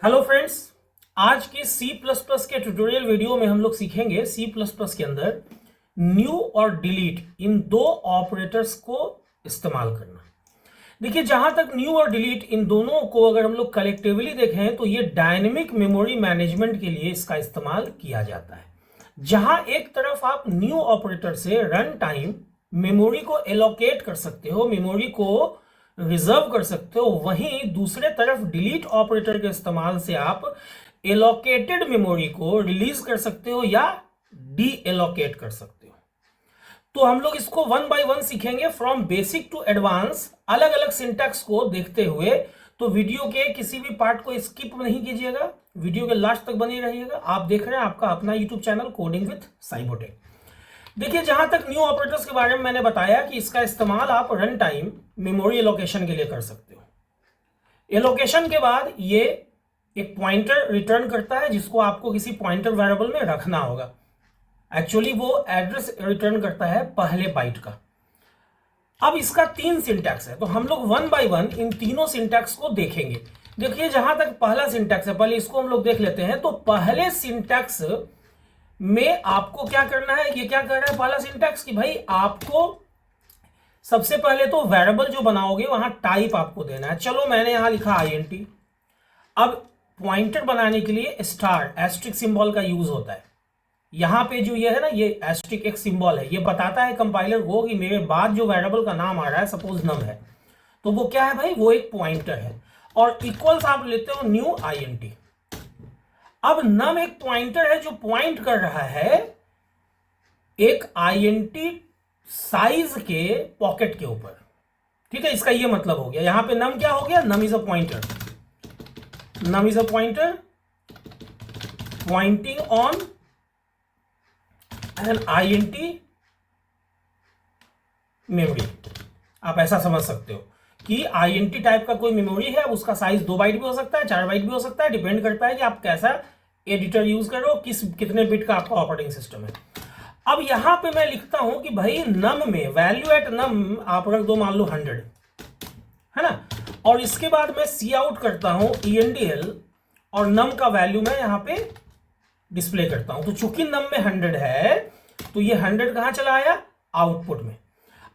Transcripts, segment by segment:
Hello friends. आज के C++ के ट्यूटोरियल वीडियो में हम लोग सीखेंगे C++ के अंदर न्यू और डिलीट इन दो ऑपरेटर्स को इस्तेमाल करना। देखिए, जहां तक न्यू और डिलीट इन दोनों को अगर हम लोग कलेक्टिवली देखें तो ये डायनेमिक मेमोरी मैनेजमेंट के लिए इसका इस्तेमाल किया जाता है। जहां एक तरफ आप न्यू ऑपरेटर से रन टाइम मेमोरी को एलोकेट कर सकते हो, मेमोरी को रिजर्व कर सकते हो, वहीं दूसरे तरफ डिलीट ऑपरेटर के इस्तेमाल से आप एलोकेटेड मेमोरी को रिलीज कर सकते हो या डी एलोकेट कर सकते हो। तो हम लोग इसको वन बाय वन सीखेंगे फ्रॉम बेसिक टू एडवांस, अलग अलग सिंटैक्स को देखते हुए। तो वीडियो के किसी भी पार्ट को स्किप नहीं कीजिएगा, वीडियो के लास्ट तक बने रहिएगा। आप देख रहे हैं आपका अपना YouTube channel coding with Cybotech. देखिए, जहां तक न्यू ऑपरेटर्स के बारे में मैंने बताया कि इसका इस्तेमाल आप रन टाइम मेमोरी एलोकेशन के लिए कर सकते हो। एलोकेशन के बाद ये एक पॉइंटर रिटर्न करता है जिसको आपको किसी पॉइंटर वेरिएबल में रखना होगा। एक्चुअली वो एड्रेस रिटर्न करता है पहले बाइट का। अब इसका तीन सिंटैक्स है, तो हम लोग वन बाय वन इन तीनों सिंटैक्स को देखेंगे। देखिए, जहां तक पहला सिंटैक्स है, पहले इसको हम लोग देख लेते हैं। तो पहले सिंटैक्स में आपको क्या करना है, ये क्या कर रहा है पहला सिंटैक्स कि भाई आपको सबसे पहले तो वेरिएबल जो बनाओगे वहां टाइप आपको देना है। चलो, मैंने यहां लिखा int। अब पॉइंटर बनाने के लिए स्टार एस्ट्रिक सिंबल का यूज होता है। यहां पे जो ये है ना, ये एस्ट्रिक एक सिंबल है, ये बताता है कंपाइलर को कि मेरे बाद जो वेरिएबल का नाम आ रहा है, सपोज नम है, तो वो क्या है भाई, वो एक पॉइंटर है। और इक्वल्स आप लेते हो न्यू int। अब नम एक पॉइंटर है जो पॉइंट कर रहा है एक int साइज के पॉकेट के ऊपर। ठीक है, इसका ये मतलब हो गया। यहां पे नम क्या हो गया, num is a pointer, num is a pointer pointing on an int memory. आप ऐसा समझ सकते हो कि int टाइप का कोई मेमोरी है, उसका साइज 2 बाइट भी हो सकता है, 4 बाइट भी हो सकता है, डिपेंड करता है कि आप कैसा एडिटर यूज कर रहे हो, कितने बिट का आपका ऑपरेटिंग सिस्टम है। अब यहां पे मैं लिखता हूं कि भाई नम में वैल्यू एट नम आप रख दो, मान लो 100, है ना। और इसके बाद मैं सी आउट करता हूं endl और नम का वैल्यू मैं यहां पे डिस्प्ले करता हूं। तो चूंकि नम में 100 है तो ये 100 कहां चला आया, आउटपुट में।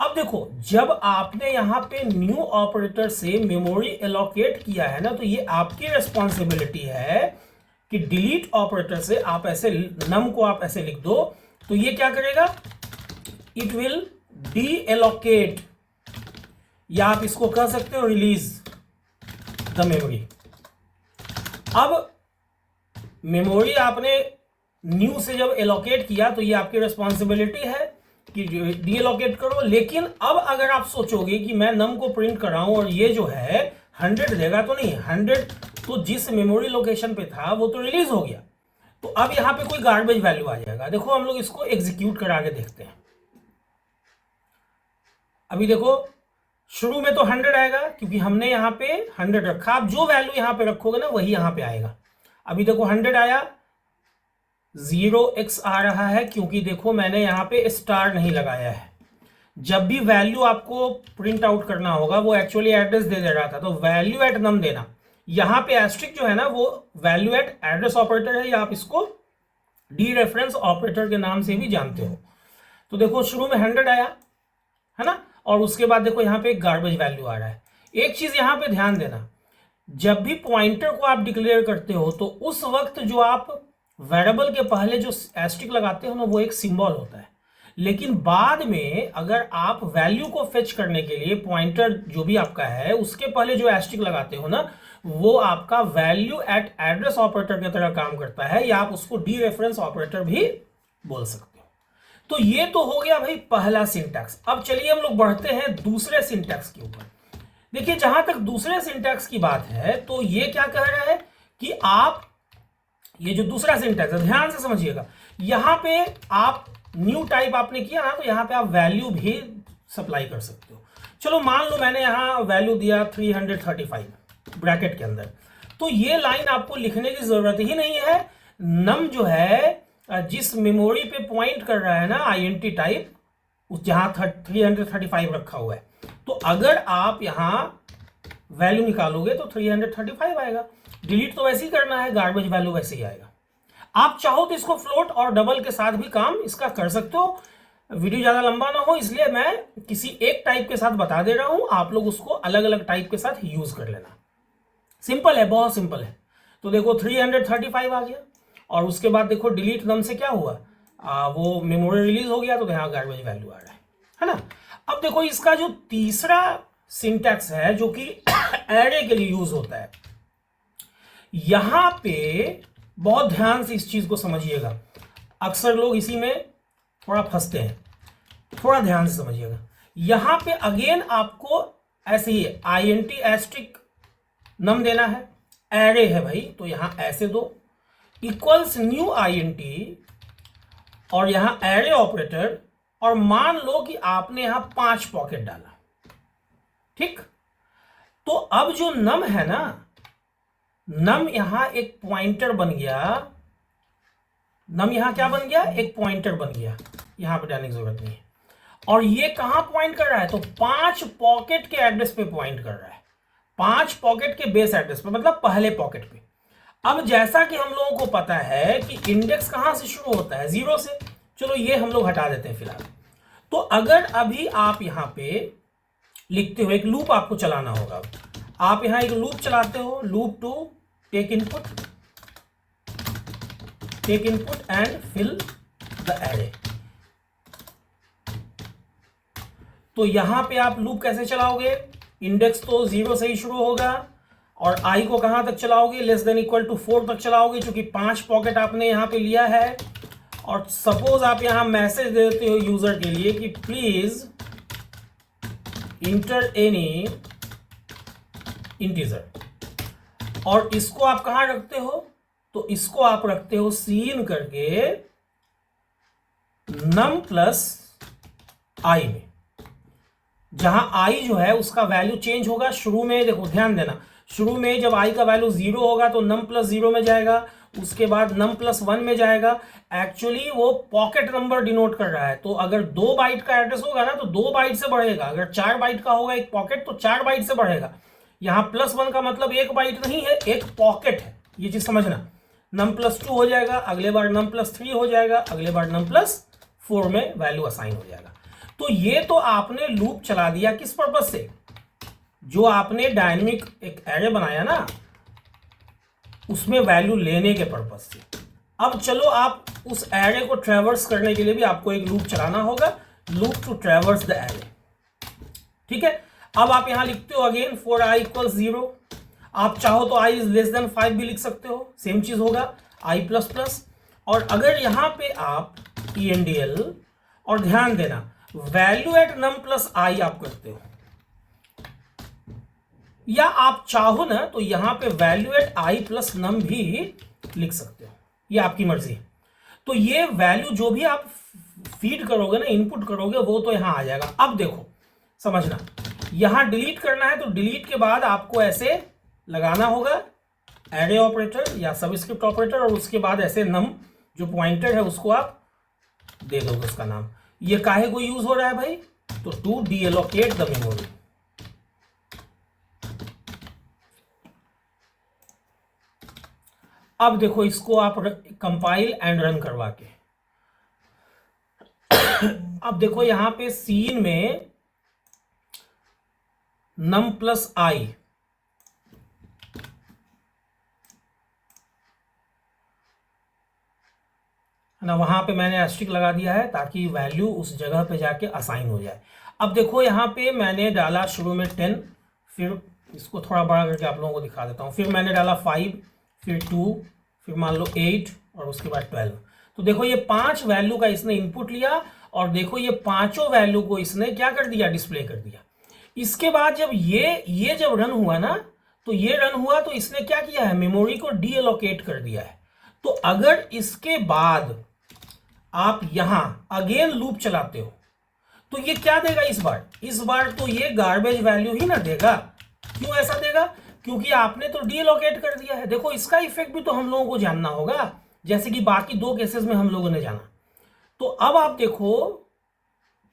अब देखो, जब आपने यहां पे न्यू ऑपरेटर से मेमोरी एलोकेट किया है ना, तो ये आपकी रिस्पॉन्सिबिलिटी है कि डिलीट ऑपरेटर से आप ऐसे नम को आप ऐसे लिख दो, तो ये क्या करेगा, इट विल डी एलोकेट, या आप इसको कह सकते हो रिलीज द मेमोरी। अब मेमोरी आपने न्यू से जब एलोकेट किया तो ये आपकी रिस्पॉन्सिबिलिटी है कि डी एलोकेट करो। लेकिन अब अगर आप सोचोगे कि मैं नम को प्रिंट कर रहा हूं और ये जो है 100 देगा, तो नहीं, 100 तो जिस मेमोरी लोकेशन पे था वो तो रिलीज हो गया, तो अब यहां पे कोई गार्बेज वैल्यू आ जाएगा। देखो, हम लोग इसको एग्जीक्यूट करा के देखते हैं। अभी देखो, शुरू में तो 100 आएगा क्योंकि हमने यहां पे 100 रखा। आप जो वैल्यू यहां पे रखोगे ना वही यहां पे आएगा। अभी देखो 100 आया, 0x आ रहा है क्योंकि देखो मैंने यहां पे स्टार नहीं लगाया है। जब भी वैल्यू आपको प्रिंट आउट करना होगा, वो एक्चुअली एड्रेस दे रहा था, तो वैल्यू एट नम देना। यहां पे एस्ट्रिक जो है ना, वो वैल्यू एट एड्रेस ऑपरेटर है, या आप इसको डी रेफरेंस ऑपरेटर के नाम से भी जानते हो। तो देखो, शुरू में 100 आया है ना, और उसके बाद देखो यहां पे एक गार्बेज वैल्यू आ रहा है। एक चीज यहां पे ध्यान देना, जब भी पॉइंटर को आप डिक्लेयर करते हो तो उस वक्त जो आप वेरिएबल के पहले जो एस्ट्रिक लगाते हो ना, वो एक सिंबल होता है। लेकिन बाद में अगर आप वैल्यू को फेच करने के लिए पॉइंटर जो भी आपका है उसके पहले जो एस्ट्रिक लगाते हो ना, वो आपका वैल्यू एट एड्रेस ऑपरेटर की तरह काम करता है, या आप उसको डी रेफरेंस ऑपरेटर भी बोल सकते हो। तो ये तो हो गया भाई पहला सिंटैक्स। अब चलिए हम लोग बढ़ते हैं दूसरे सिंटैक्स के ऊपर। देखिए, जहां तक दूसरे सिंटैक्स की बात है तो ये क्या कह रहा है कि आप ये जो दूसरा सिंटैक्स है, ध्यान से समझिएगा, यहां पे आप न्यू टाइप आपने किया ना, तो यहां पे आप वैल्यू भी सप्लाई कर सकते हो। चलो, मान लो मैंने यहां वैल्यू दिया 335 ब्रैकेट के अंदर, तो ये लाइन आपको लिखने की जरूरत ही नहीं है। नम जो है जिस मेमोरी पे पॉइंट कर रहा है ना int टाइप, उस जहां 335 रखा हुआ है, तो अगर आप यहां वैल्यू निकालोगे तो 335 आएगा। डिलीट तो वैसे ही करना है, गार्बेज वैल्यू वैसे ही आएगा। आप चाहो तो इसको फ्लोट और डबल के साथ भी काम इसका कर सकते हो। वीडियो ज़्यादा लंबा ना हो इसलिए मैं किसी एक टाइप के साथ बता दे रहा हूं, आप लोग उसको अलग अलग टाइप के साथ यूज कर लेना। सिंपल है, बहुत सिंपल है। तो देखो 335 आ गया, और उसके बाद देखो डिलीट नम से क्या हुआ, वो मेमोरी रिलीज हो गया, तो यहाँ गार्बेज वैल्यू आ रहा है ना। अब देखो इसका जो तीसरा सिंटैक्स है जो कि एरे के लिए यूज होता है, यहां पे बहुत ध्यान से इस चीज को समझिएगा। अक्सर लोग इसी में थोड़ा फंसते हैं, थोड़ा ध्यान से समझिएगा। यहां पे अगेन आपको ऐसे ही INT एस्ट्रिक नम देना है, एरे है भाई तो यहां ऐसे दो, इक्वल्स न्यू INT और यहां एरे ऑपरेटर, और मान लो कि आपने यहां 5 पॉकेट डाला, ठीक। तो अब जो नम है ना, नम यहां एक पॉइंटर बन गया, नम यहां क्या बन गया, एक पॉइंटर बन गया, यहां पे डालने की जरूरत नहीं है। और ये कहां पॉइंट कर रहा है, तो 5 पॉकेट के एड्रेस पे पॉइंट कर रहा है, 5 पॉकेट के बेस एड्रेस पे, मतलब पहले पॉकेट पे। अब जैसा कि हम लोगों को पता है कि इंडेक्स कहां से शुरू होता है, 0 से, चलो ये हम लोग हटा देते हैं फिलहाल। तो अगर अभी आप यहां पे लिखते हो, एक लूप आपको चलाना होगा, आप यहां एक लूप चलाते हो, loop to take input and fill the array. तो यहां पे आप लूप कैसे चलाओगे, इंडेक्स तो 0 से ही शुरू होगा, और i को कहां तक चलाओगे, लेस देन इक्वल टू 4 तक चलाओगे, क्योंकि 5 पॉकेट आपने यहां पे लिया है। और सपोज आप यहां मैसेज देते हो यूजर के लिए कि प्लीज इंटर एनी इंटीजर, और इसको आप कहां रखते हो, तो इसको आप रखते हो सीन करके नम प्लस i में, जहां i जो है उसका वैल्यू चेंज होगा। शुरू में देखो ध्यान देना, शुरू में जब i का वैल्यू 0 होगा तो नम प्लस 0 में जाएगा, उसके बाद नम प्लस 1 में जाएगा। एक्चुअली वो पॉकेट नंबर डिनोट कर रहा है, तो अगर 2 बाइट का एड्रेस होगा ना तो 2 बाइट से बढ़ेगा, अगर 4 बाइट का होगा एक पॉकेट तो 4 बाइट से बढ़ेगा। यहां +1 का मतलब 1 बाइट नहीं है, एक पॉकेट है, ये चीज समझना। नम प्लस 2 हो जाएगा, अगले बार नम प्लस 3 हो जाएगा, अगले बार नम प्लस 4 में वैल्यू असाइन हो जाएगा। तो ये तो आपने लूप चला दिया किस पर्पज से, जो आपने डायनेमिक एक एरे बनाया ना उसमें वैल्यू लेने के पर्पज से। अब चलो आप उस एरे को ट्रैवर्स करने के लिए भी आपको एक लूप चलाना होगा, loop to traverse the array, ठीक है। अब आप यहां लिखते हो अगेन फॉर i इक्वल 0, आप चाहो तो i इज लेस देन 5 भी लिख सकते हो, सेम चीज होगा i प्लस प्लस। और अगर यहां पे आप endl, और ध्यान देना value at num plus i आप करते हो, या आप चाहो ना तो यहां पे value at i plus num भी लिख सकते हो, ये आपकी मर्जी है। तो ये वैल्यू जो भी आप फीड करोगे ना, इनपुट करोगे, वो तो यहां आ जाएगा। अब देखो समझना, यहां डिलीट करना है तो डिलीट के बाद आपको ऐसे लगाना होगा एरे ऑपरेटर या सबस्क्रिप्ट ऑपरेटर, और उसके बाद ऐसे नम जो पॉइंटर है उसको आप दे दोगे उसका नाम। ये काहे को यूज हो रहा है भाई, तो टू डीएलोकेट द मेमोरी। अब देखो इसको आप कंपाइल एंड रन करवा के, अब देखो यहां पे सीन में नम प्लस i, ना वहां पे मैंने एस्ट्रिक लगा दिया है ताकि वैल्यू उस जगह पे जाके असाइन हो जाए। अब देखो यहां पे मैंने डाला शुरू में 10, फिर इसको थोड़ा बड़ा करके आप लोगों को दिखा देता हूं, फिर मैंने डाला 5, फिर 2, फिर मान लो 8 और उसके बाद 12। तो देखो ये 5 वैल्यू का इसने इनपुट लिया, और देखो ये पांचों वैल्यू को इसने क्या कर दिया, डिस्प्ले कर दिया। इसके बाद जब ये जब रन हुआ ना, तो ये रन हुआ तो इसने क्या किया है, मेमोरी को डीएलोकेट कर दिया है। तो अगर इसके बाद आप यहां अगेन लूप चलाते हो तो ये क्या देगा, इस बार तो ये गार्बेज वैल्यू ही ना देगा। क्यों ऐसा देगा, क्योंकि आपने तो डीलोकेट कर दिया है। देखो इसका इफेक्ट भी तो हम लोगों को जानना होगा, जैसे कि बाकी 2 केसेस में हम लोगों ने जाना। तो अब आप देखो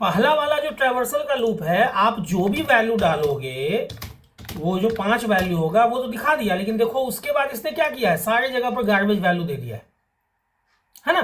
पहला वाला जो ट्रैवर्सल का लूप है, आप जो भी वैल्यू डालोगे वो जो 5 वैल्यू होगा वो तो दिखा दिया, लेकिन देखो उसके बाद इसने क्या किया है, सारे जगह पर गार्बेज वैल्यू दे दिया है ना।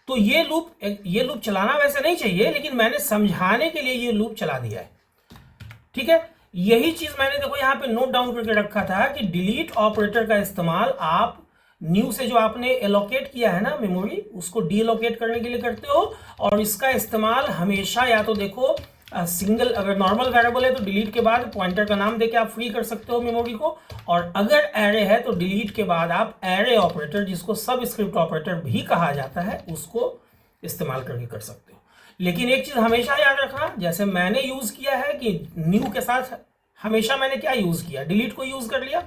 तो ये लूप चलाना वैसे नहीं चाहिए, लेकिन मैंने समझाने के लिए ये लूप चला दिया है, ठीक है। यही चीज मैंने देखो यहाँ पे नोट डाउन करके रखा था कि डिलीट ऑपरेटर का इस्तेमाल आप न्यू से जो आपने एलोकेट किया है ना मेमोरी, उसको डीएलोकेट करने के लिए करते हो, और इसका इस्तेमाल हमेशा या तो देखो सिंगल, अगर नॉर्मल वेरिएबल है तो डिलीट के बाद पॉइंटर का नाम देके आप फ्री कर सकते हो मेमोरी को, और अगर एरे है तो डिलीट के बाद आप एरे ऑपरेटर, जिसको सब स्क्रिप्ट ऑपरेटर भी कहा जाता है, उसको इस्तेमाल करके कर सकते हो। लेकिन एक चीज हमेशा याद रखना, जैसे मैंने यूज किया है कि न्यू के साथ हमेशा मैंने क्या यूज किया, डिलीट को यूज कर लिया,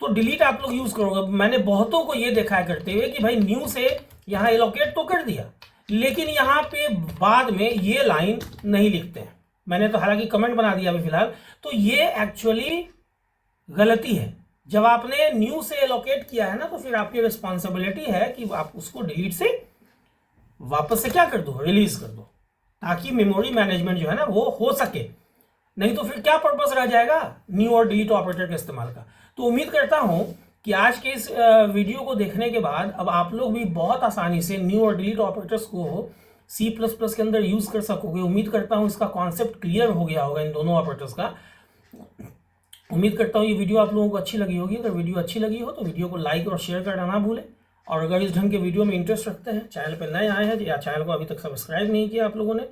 तो डिलीट आप लोग यूज करोगे। मैंने बहुतों को ये देखा है करते हुए कि भाई न्यू से यहां एलोकेट तो कर दिया, लेकिन यहां पे बाद में ये लाइन नहीं लिखते हैं। मैंने तो हालांकि कमेंट बना दिया अभी फिलहाल, तो ये एक्चुअली गलती है। जब आपने न्यू से एलोकेट किया है ना, तो फिर आपकी रिस्पॉन्सिबिलिटी है कि आप उसको डिलीट से वापस से क्या कर दो, रिलीज कर दो, ताकि मेमोरी मैनेजमेंट जो है ना वो हो सके। नहीं तो फिर क्या पर्पस रह जाएगा न्यू और डिलीट ऑपरेटर के इस्तेमाल का। तो उम्मीद करता हूं कि आज के इस वीडियो को देखने के बाद अब आप लोग भी बहुत आसानी से न्यू और डिलीट ऑपरेटर्स को C++ के अंदर यूज कर सकोगे। उम्मीद करता हूं इसका कॉन्सेप्ट क्लियर हो गया होगा इन दोनों ऑपरेटर्स का। उम्मीद करता हूं ये वीडियो आप लोगों को अच्छी लगी होगी। अगर वीडियो अच्छी लगी हो तो वीडियो को लाइक और शेयर करना ना भूलें, और अगर इस ढंग के वीडियो में इंटरेस्ट रखते हैं, चैनल पर नए आए हैं या चैनल को अभी तक सब्सक्राइब नहीं किया आप लोगों ने,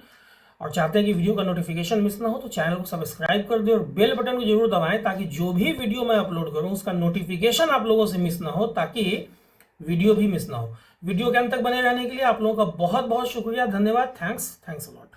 और चाहते हैं कि वीडियो का नोटिफिकेशन मिस ना हो, तो चैनल को सब्सक्राइब कर दे और बेल बटन को जरूर दबाएं, ताकि जो भी वीडियो मैं अपलोड करूं उसका नोटिफिकेशन आप लोगों से मिस ना हो, ताकि वीडियो भी मिस ना हो। वीडियो के अंत तक बने रहने के लिए आप लोगों का बहुत बहुत शुक्रिया, धन्यवाद। Thanks a lot.